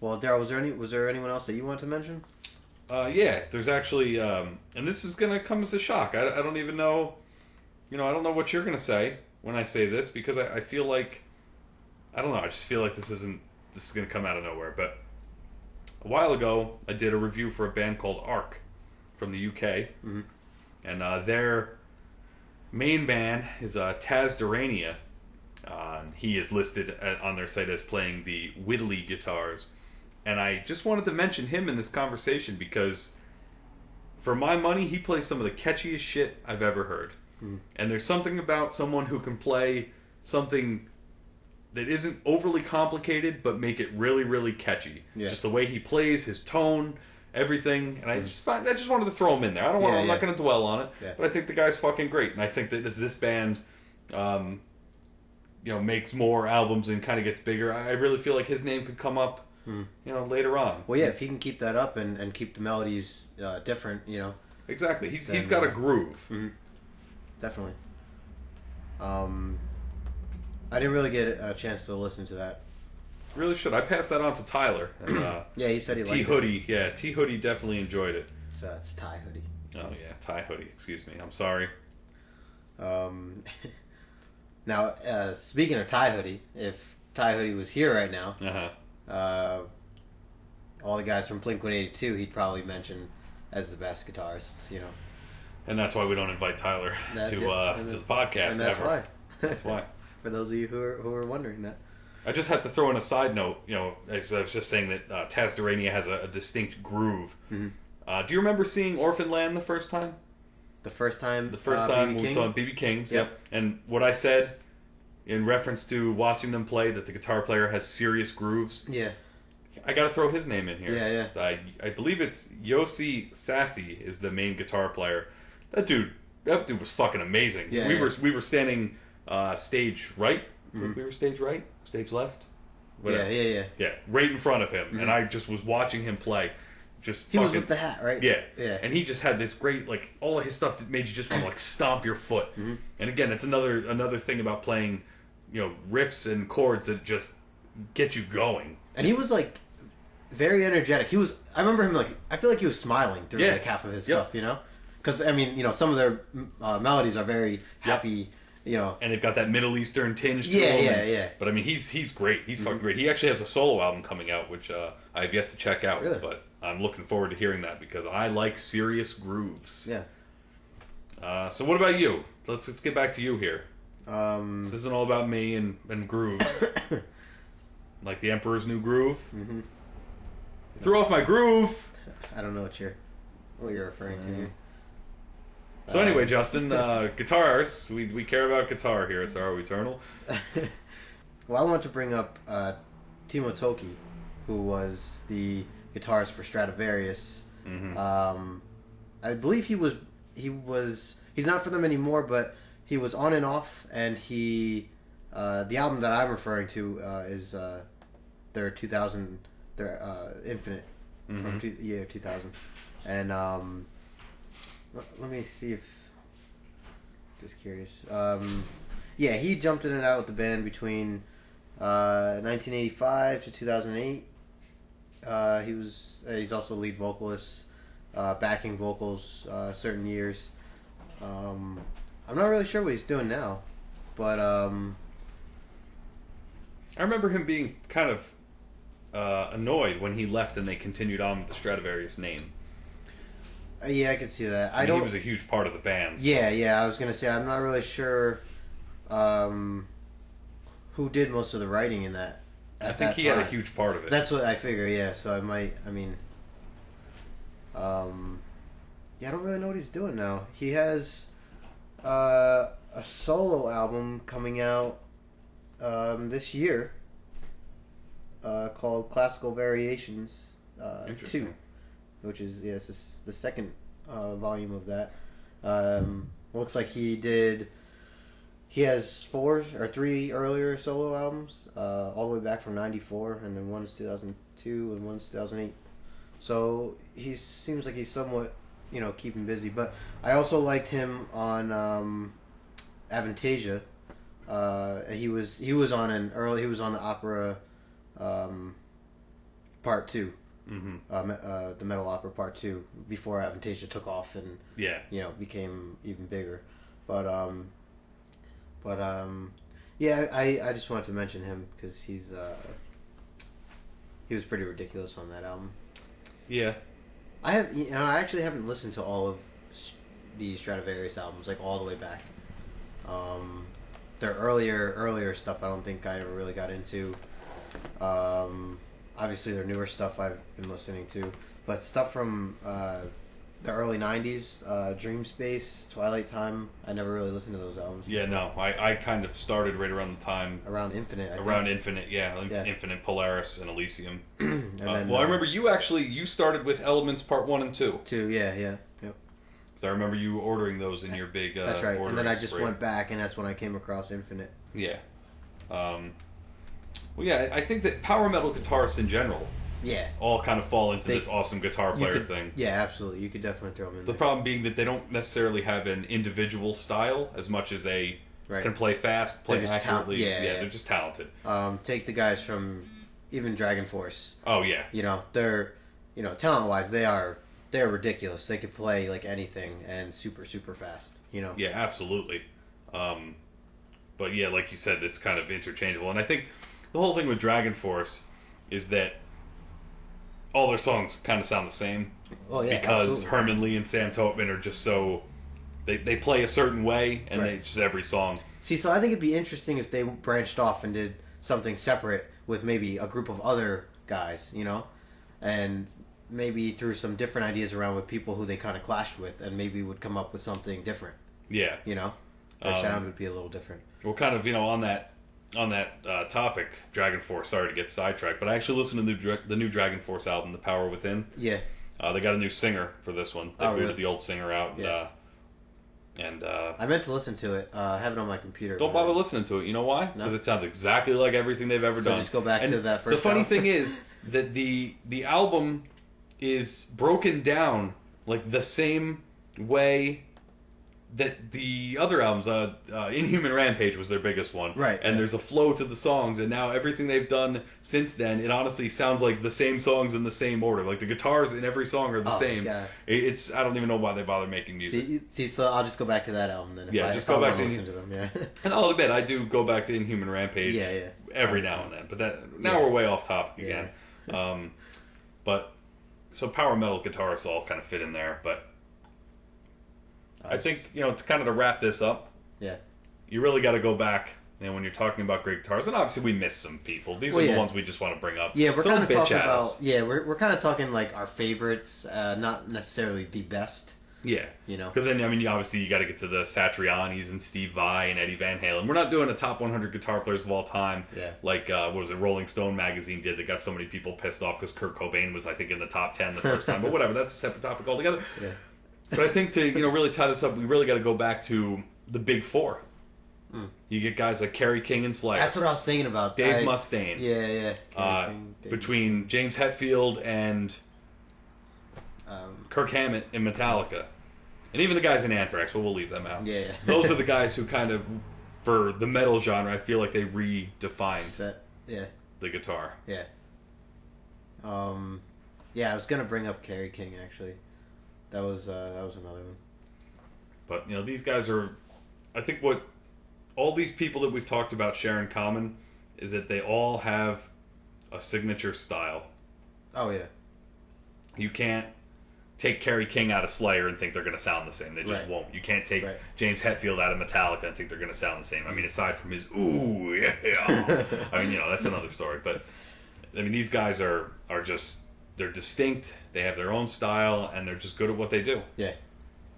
Well, Daryl, was there anyone else that you wanted to mention? Yeah, there's actually, and this is gonna come as a shock. I don't even know, I don't know what you're gonna say when I say this because I feel like, I don't know. I just feel like this is gonna come out of nowhere. But a while ago, I did a review for a band called Ark from the UK, and their main band is Taz Durania. He is listed on their site as playing the Wylde guitars. And I just wanted to mention him in this conversation because, for my money, he plays some of the catchiest shit I've ever heard. And there's something about someone who can play something that isn't overly complicated, but make it really, really catchy. Yeah. Just the way he plays, his tone, everything. And I just wanted to throw him in there. I'm not going to dwell on it, but I think the guy's fucking great. And I think that as this band, makes more albums and kind of gets bigger, I really feel like his name could come up. Later on. Well, yeah, if he can keep that up and keep the melodies different, Exactly. He's got a groove. Definitely. I didn't really get a chance to listen to that. Really should. I passed that on to Tyler. And, yeah, he said he liked it. T-Hoodie. Yeah, T-Hoodie definitely enjoyed it. It's Ty Hoodie. Oh, yeah, Ty Hoodie. Excuse me. I'm sorry. Now, speaking of Ty Hoodie, if Ty Hoodie was here right now... all the guys from Blink-182 he'd probably mention as the best guitarists, And that's why we don't invite Tyler to the podcast. And that's ever. why. That's why. For those of you who are wondering that. I just had to throw in a side note. I was just saying that Taz Durania has a distinct groove. Do you remember seeing Orphan Land the first time? The first time when we saw BB King's. Yep. And what I said in reference to watching them play, that the guitar player has serious grooves. Yeah. I got to throw his name in here. Yeah. I believe it's Yossi Sassy is the main guitar player. That dude was fucking amazing. Yeah, we were standing stage right. We were stage right, stage left. Whatever. Yeah, right in front of him, and I just was watching him play. He was with the hat, right? Yeah. And he just had this great, all of his stuff that made you just want to stomp your foot. And again, it's another thing about playing, riffs and chords that just get you going. And he was very energetic. I remember him I feel like he was smiling through half of his stuff, because some of their melodies are very happy. And they've got that Middle Eastern tinge to them. Yeah. But he's great. He's fucking great. He actually has a solo album coming out, which I have yet to check out. Really? But I'm looking forward to hearing that because I like serious grooves. Yeah. So what about you? Let's get back to you here. This isn't all about me and grooves. Like the Emperor's New Groove. Threw off my groove. I don't know what you're referring to here. So anyway, Justin, guitars. We care about guitar here at Sorrow Eternal. Well, I want to bring up Timo Tolkki, who was the guitarist for Stradivarius. I believe he's not for them anymore, but he was on and off, and the album that I'm referring to is their 2000, their Infinite from year 2000, and let me see if, just curious. Yeah, he jumped in and out with the band between 1985 to 2008. He's also lead vocalist, backing vocals certain years. I'm not really sure what he's doing now, but I remember him being kind of annoyed when he left and they continued on with the Stradivarius name. Yeah, I can see that. He was a huge part of the band. So. Yeah. I was gonna say I'm not really sure who did most of the writing in that. I think he had a huge part of it. That's what I figure. Yeah, so I don't really know what he's doing now. He has a solo album coming out this year called Classical Variations 2. Which is this is the second volume of that. Looks like he has 4 or 3 earlier solo albums, all the way back from '94, and then one's 2002 and one's 2008. So he seems like he's somewhat, keeping busy. But I also liked him on Avantasia. He was on the opera Part 2. The Metal Opera Part 2, before Avantasia took off and became even bigger. But yeah, I just wanted to mention him because he was pretty ridiculous on that album. Yeah. I actually haven't listened to all of the Stradivarius albums, like all the way back. Their earlier stuff I don't think I ever really got into. Obviously their newer stuff I've been listening to, but stuff from the early 90s, Dream Space, Twilight Time, I never really listened to those albums before. Yeah, no, I kind of started right around the time... Around Infinite, I Around think. Infinite, yeah. Infinite, Polaris, and Elysium. And then, I remember you started with Elements Part 1 and 2. 2, yeah. Yep. Because I remember you ordering those in your big That's right, and then I just spree. went back, and that's when I came across Infinite. Yeah. Well, yeah, I think that power metal guitarists in general all kind of fall into this awesome guitar player thing. Yeah, absolutely. You could definitely throw them in The there. problem being that they don't necessarily have an individual style as much as they can play fast, play accurately. They're just talented. Take the guys from even Dragon Force. Oh, yeah. They're, talent-wise, they're ridiculous. They could play like anything and super, super fast, Yeah, absolutely. But yeah, like you said, it's kind of interchangeable. And I think the whole thing with Dragon Force is that all their songs kind of sound the same. Oh, yeah, because absolutely. Herman Lee and Sam Totman are just so... They play a certain way, and they just every song... See, so I think it'd be interesting if they branched off and did something separate with maybe a group of other guys, and maybe threw some different ideas around with people who they kind of clashed with, and maybe would come up with something different. Yeah. Their sound would be a little different. Well, kind of, on that topic, Dragon Force, sorry to get sidetracked, but I actually listened to the new Dragon Force album, The Power Within. Yeah. They got a new singer for this one. They booted the old singer out. Yeah. And I meant to listen to it. I have it on my computer. Don't bother listening to it. You know why? Because it sounds exactly like everything they've ever done. Just go back to that first The funny album. thing is that the album is broken down like the same way that the other albums, Inhuman Rampage was their biggest one. Right. And there's a flow to the songs, and now everything they've done since then, it honestly sounds like the same songs in the same order. Like the guitars in every song are the same. God. It's I don't even know why they bother making music. See, so I'll just go back to that album then. Just go back to listen to them. Yeah. And I'll admit, I do go back to Inhuman Rampage every now and then. But now we're way off topic again. But so power metal guitarists all kind of fit in there, but I think, to kind of to wrap this up, you really got to go back, when you're talking about great guitars, and obviously we missed some people. These are the ones we just want to bring up. Yeah, we're kind of talking about, we're kind of talking like our favorites, not necessarily the best. Yeah. Because then, obviously you got to get to the Satrianis and Steve Vai and Eddie Van Halen. We're not doing a top 100 guitar players of all time. Yeah. Like, what was it, Rolling Stone magazine did that got so many people pissed off because Kurt Cobain was, I think, in the top 10 the first time. But whatever, that's a separate topic altogether. Yeah. But I think to really tie this up, we really got to go back to the big four. You get guys like Kerry King and Slayer. That's what I was thinking about. Dave Mustaine. Yeah. Between James Hetfield and Kirk Hammett in Metallica. And even the guys in Anthrax, but we'll leave them out. Yeah. Those are the guys who kind of, for the metal genre, I feel like they redefined the guitar. Yeah. I was going to bring up Kerry King, actually. That was another one. But, these guys are... I think what all these people that we've talked about share in common is that they all have a signature style. Oh, yeah. You can't take Kerry King out of Slayer and think they're going to sound the same. They just won't. You can't take James Hetfield out of Metallica and think they're going to sound the same. Aside from his, ooh, yeah. That's another story. But, these guys are just... They're distinct, they have their own style, and they're just good at what they do. Yeah,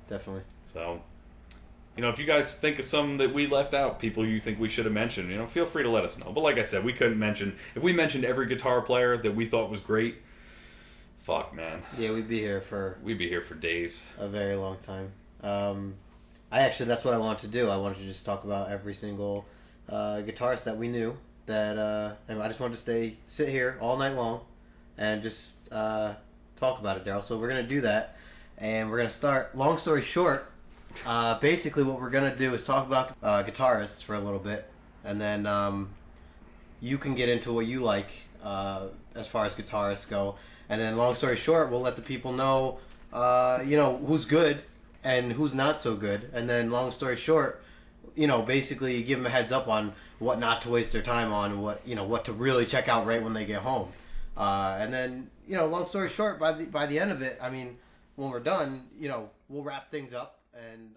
definitely. So, if you guys think of some that we left out, people you think we should have mentioned, feel free to let us know. But like I said, we couldn't mention... If we mentioned every guitar player that we thought was great, fuck, man. Yeah, we'd be here for days. A very long time. That's what I wanted to do. I wanted to just talk about every single guitarist that we knew. And I just wanted to sit here all night long and just talk about it, Daryl. So we're going to do that, and we're going to start, long story short, basically what we're going to do is talk about guitarists for a little bit, and then you can get into what you like as far as guitarists go. And then, long story short, we'll let the people know, who's good and who's not so good. And then, long story short, basically give them a heads up on what not to waste their time on, what to really check out right when they get home. And then, long story short, by the end of it, I mean, when we're done, we'll wrap things up and